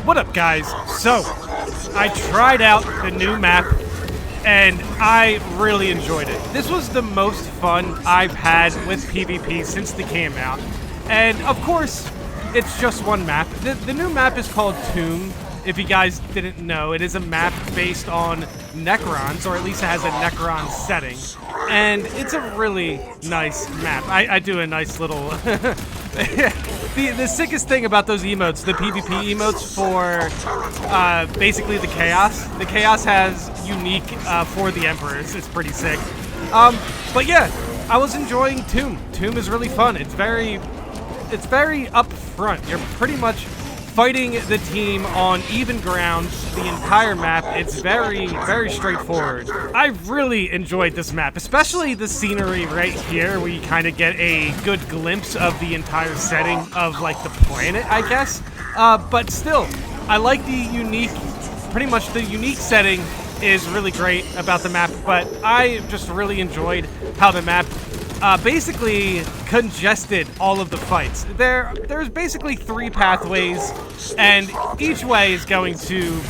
What up, guys? So, I tried out the new map, and I really enjoyed it. This was the most fun I've had with PvP since they came out. And, of course, it's just one map. The new map is called Tomb. If you guys didn't know, it is a map based on Necrons, or at least it has a Necron setting. And it's a really nice map. I do a nice little... The sickest thing about those emotes, the PvP emotes for basically the Chaos. The Chaos has unique for the Emperors. It's pretty sick. But yeah, I was enjoying Tomb. Tomb is really fun. It's very upfront. You're pretty much fighting the team on even ground the entire map. It's very, very straightforward. I really enjoyed this map, especially the scenery right here, where you kind of get a good glimpse of the entire setting of, like, the planet, I guess. But still, I like pretty much the unique setting is really great about the map, but I just really enjoyed how the map basically congested all of the fights. There's basically 3 pathways, and each way is going to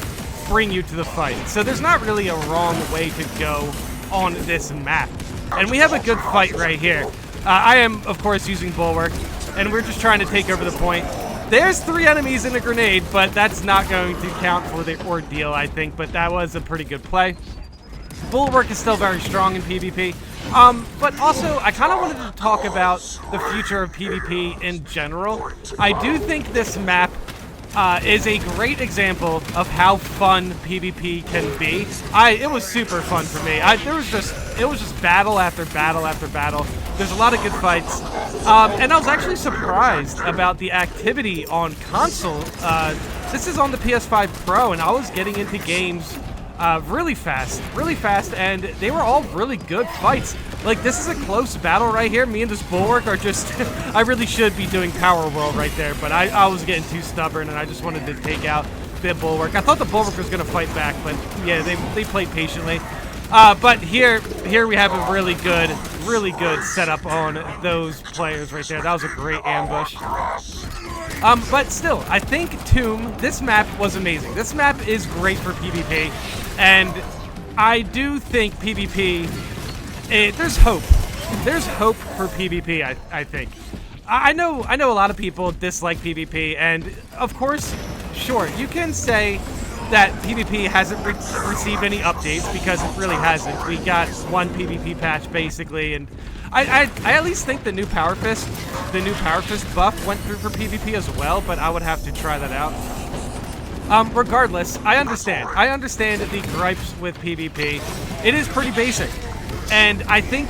bring you to the fight. So there's not really a wrong way to go on this map. And we have a good fight right here. I am, of course, using Bulwark, and we're just trying to take over the point. There's 3 enemies in a grenade, but that's not going to count for the ordeal, I think, but that was a pretty good play. Bulwark is still very strong in PvP. But also, I kind of wanted to talk about the future of PvP in general. I do think this map is a great example of how fun PvP can be. It was super fun for me. It was just battle after battle after battle. There's a lot of good fights. And I was actually surprised about the activity on console. This is on the PS5 Pro, and I was getting into games really fast, and they were all really good fights. Like, this is a close battle right here. Me and this Bulwark are just... I really should be doing Power World right there, but I was getting too stubborn, and I just wanted to take out the Bulwark. I thought the Bulwark was going to fight back, but yeah, they played patiently. But here we have a really good setup on those players right there. That was a great ambush. But still, I think Tomb, this map was amazing. This map is great for PvP, and I do think PvP, there's hope. There's hope for PvP, I think. I know a lot of people dislike PvP, and of course, sure, you can say that PvP hasn't received any updates, because it really hasn't. We got one PvP patch, basically, and I at least think the new Power Fist buff went through for PvP as well, but I would have to try that out. Regardless, I understand the gripes with PvP. It is pretty basic, and I think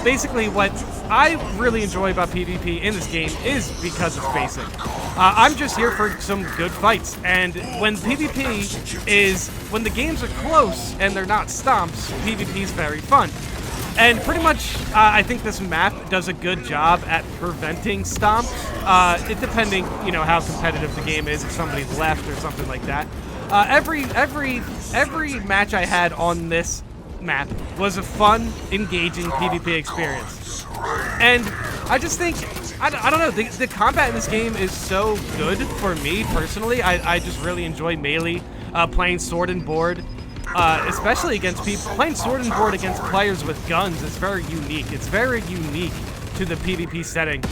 basically what I really enjoy about PvP in this game is because it's basic. I'm just here for some good fights, and when when the games are close and they're not stomps, PvP is very fun. And pretty much, I think this map does a good job at preventing stomps. It depending, how competitive the game is, if somebody's left or something like that. Every match I had on this map was a fun, engaging PvP experience. And I just think, I don't know, the combat in this game is so good for me personally. I just really enjoy melee, playing sword and board. Especially against people. Playing sword and board against players with guns is very unique. It's very unique to the PvP setting.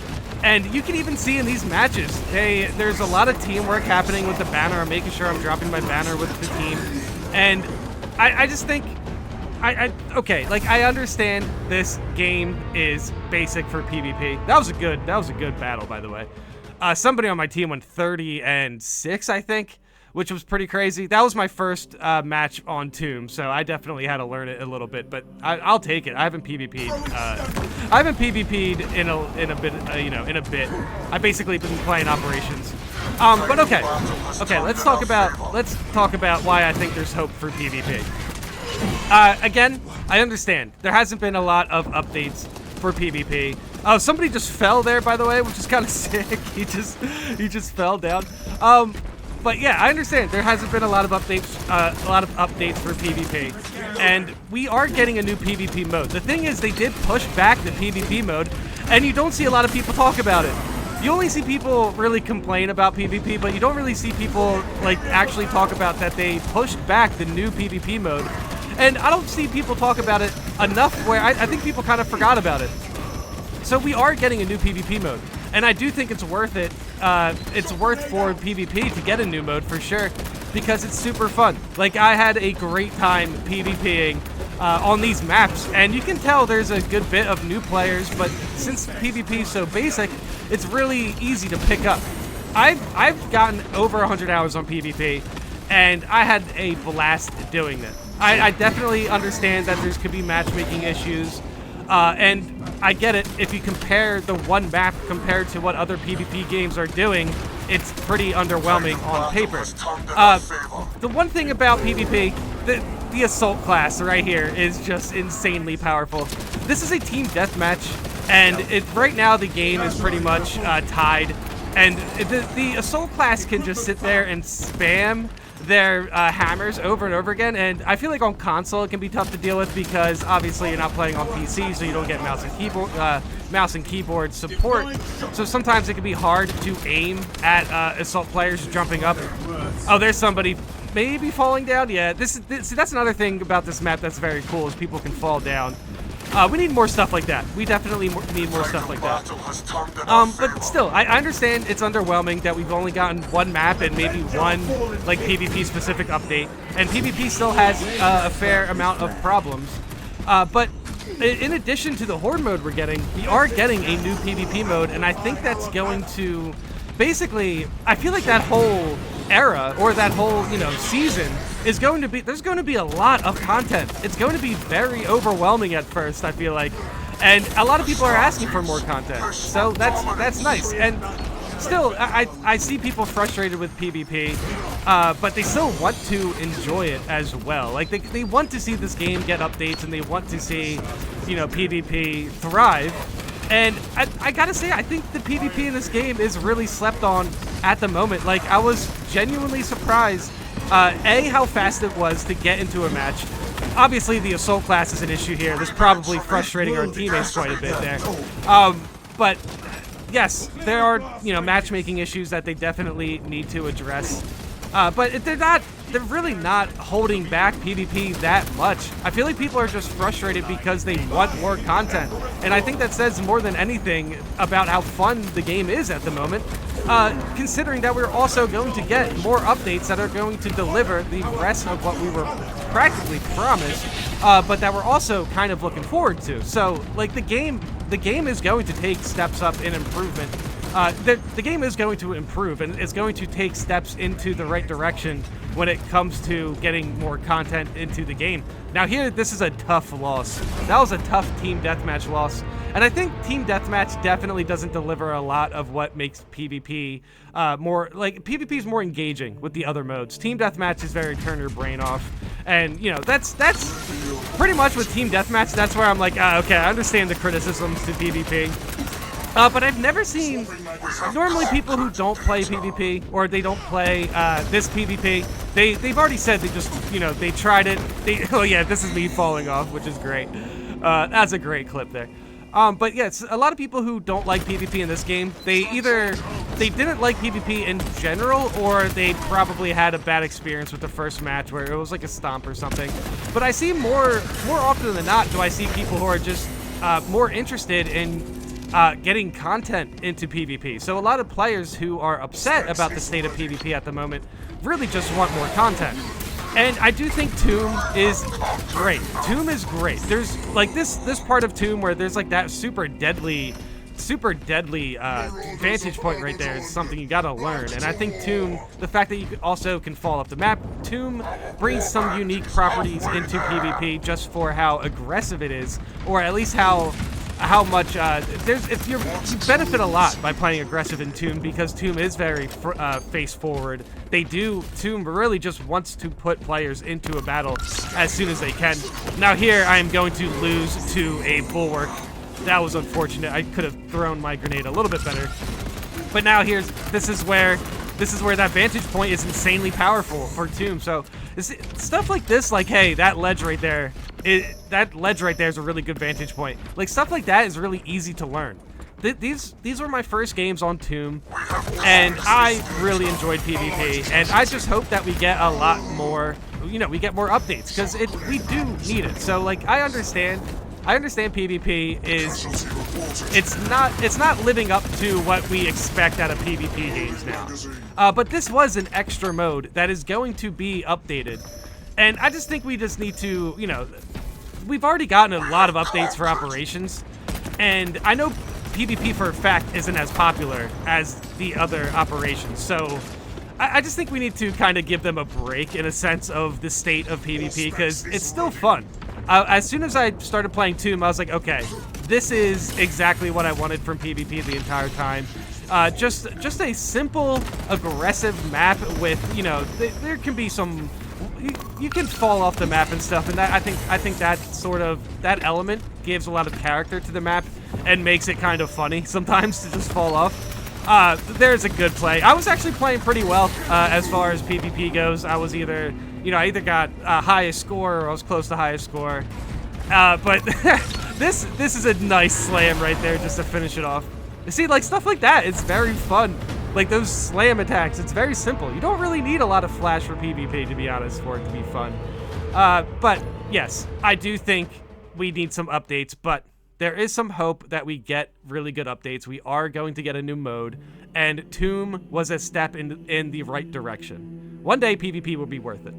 And you can even see in these matches, there's a lot of teamwork happening with the banner. I'm making sure I'm dropping my banner with the team. And I just think, okay, like, I understand this game is basic for PvP. That was a good battle, by the way. Somebody on my team went 30-6, I think, which was pretty crazy. That was my first match on Tomb, so I definitely had to learn it a little bit, but I'll take it. I haven't PvP'd. I haven't PvP'd in a bit. I basically been playing operations. But okay, let's talk about why I think there's hope for PvP. Again, I understand there hasn't been a lot of updates for PvP. Oh, somebody just fell there, by the way, which is kind of sick. He just fell down. But yeah, I understand there hasn't been a lot of updates for PvP, and we are getting a new PvP mode. The thing is, they did push back the PvP mode, and you don't see a lot of people talk about it. you only see people really complain about PvP, but you don't really see people like actually talk about that they pushed back the new PvP mode. And I don't see people talk about it enough where I think people kind of forgot about it. So we are getting a new PvP mode, and I do think it's worth it. It's worth for PvP to get a new mode for sure, because it's super fun. Like, I had a great time PvPing on these maps, and you can tell there's a good bit of new players, but since PvP is so basic, it's really easy to pick up. I've gotten over 100 hours on PvP, and I had a blast doing it. I definitely understand that there could be matchmaking issues, and I get it. If you compare the one map compared to what other PvP games are doing, it's pretty underwhelming on paper. The one thing about PvP, the assault class right here is just insanely powerful. This is a team deathmatch, and right now the game is pretty much tied, and the assault class can just sit there and spam their hammers over and over again, and I feel like on console it can be tough to deal with because obviously you're not playing on PC, so you don't get mouse and keyboard support. So sometimes it can be hard to aim at assault players jumping up. Oh, there's somebody maybe falling down. Yeah, see, that's another thing about this map that's very cool is people can fall down. We need more stuff like that. We definitely need more stuff like that. But still, I understand it's underwhelming that we've only gotten one map and maybe one like PvP specific update, and PvP still has a fair amount of problems. But in addition to the Horde mode we are getting a new PvP mode, and I think that's going to basically, I feel like that whole era or that whole season is going to be, there's going to be a lot of content. It's going to be very overwhelming at first, I feel like, and a lot of people are asking for more content, so that's nice. And still, I see people frustrated with PvP, but they still want to enjoy it as well. Like, they want to see this game get updates, and they want to see PvP thrive. And I gotta say, I think the PvP in this game is really slept on at the moment. Like, I was genuinely surprised, how fast it was to get into a match. Obviously, the assault class is an issue here. This is probably frustrating our teammates quite a bit there. But yes, there are, matchmaking issues that they definitely need to address. But they're really not holding back PvP that much. I feel like people are just frustrated because they want more content. And I think that says more than anything about how fun the game is at the moment, considering that we're also going to get more updates that are going to deliver the rest of what we were practically promised, but that we're also kind of looking forward to. So, like, the game is going to take steps up in improvement. The game is going to improve, and it's going to take steps into the right direction when it comes to getting more content into the game. Now here, this is a tough loss. That was a tough Team Deathmatch loss. And I think Team Deathmatch definitely doesn't deliver a lot of what makes PvP more, like, PvP is more engaging with the other modes. Team Deathmatch is very turn your brain off. And, that's pretty much with Team Deathmatch, that's where I'm like, okay, I understand the criticisms to PvP. But I've never seen, normally people who don't play PvP, or they don't play this PvP, they've already said they just, they tried it. Oh yeah, this is me falling off, which is great. That's a great clip there. But yeah, a lot of people who don't like PvP in this game, they didn't like PvP in general, or they probably had a bad experience with the first match where it was like a stomp or something. But I see more often than not, do I see people who are just more interested in getting content into PvP. So a lot of players who are upset about the state of PvP at the moment really just want more content. And I do think Tomb is great. Tomb is great. There's like this part of Tomb where there's like that super deadly vantage point right there is something you gotta learn. And I think Tomb, the fact that you also can fall off the map, Tomb brings some unique properties into PvP just for how aggressive it is, or at least how much you benefit a lot by playing aggressive in Tomb, because Tomb is very face forward. Tomb really just wants to put players into a battle as soon as they can. Now here I am going to lose to a bulwark. That was unfortunate. I could have thrown my grenade a little bit better. But now this is where that vantage point is insanely powerful for Tomb. So stuff like this, like, hey, that ledge right there is a really good vantage point. Like, stuff like that is really easy to learn. these were my first games on Tomb, and I really enjoyed PvP, and I just hope that we get a lot more, we get more updates, because we do need it. So, like, I understand PvP is, it's not living up to what we expect out of PvP games now. But this was an extra mode that is going to be updated. And I just think we just need to, we've already gotten a lot of updates for operations. And I know PvP for a fact isn't as popular as the other operations. So I just think we need to kind of give them a break in a sense of the state of PvP, because it's still fun. As soon as I started playing Tomb, I was like, okay, this is exactly what I wanted from PvP the entire time. Just a simple, aggressive map with, there can be some, you can fall off the map and stuff, and that I think that element gives a lot of character to the map and makes it kind of funny sometimes to just fall off. There's a good play. I was actually playing pretty well as far as PvP goes. I was either got highest score or I was close to highest score. But this is a nice slam right there just to finish it off. You see, like, stuff like that, it's very fun. Like, those slam attacks, it's very simple. You don't really need a lot of flash for PvP, to be honest, for it to be fun. But, yes, I do think we need some updates, but there is some hope that we get really good updates. We are going to get a new mode, and Tomb was a step in the right direction. One day, PvP will be worth it.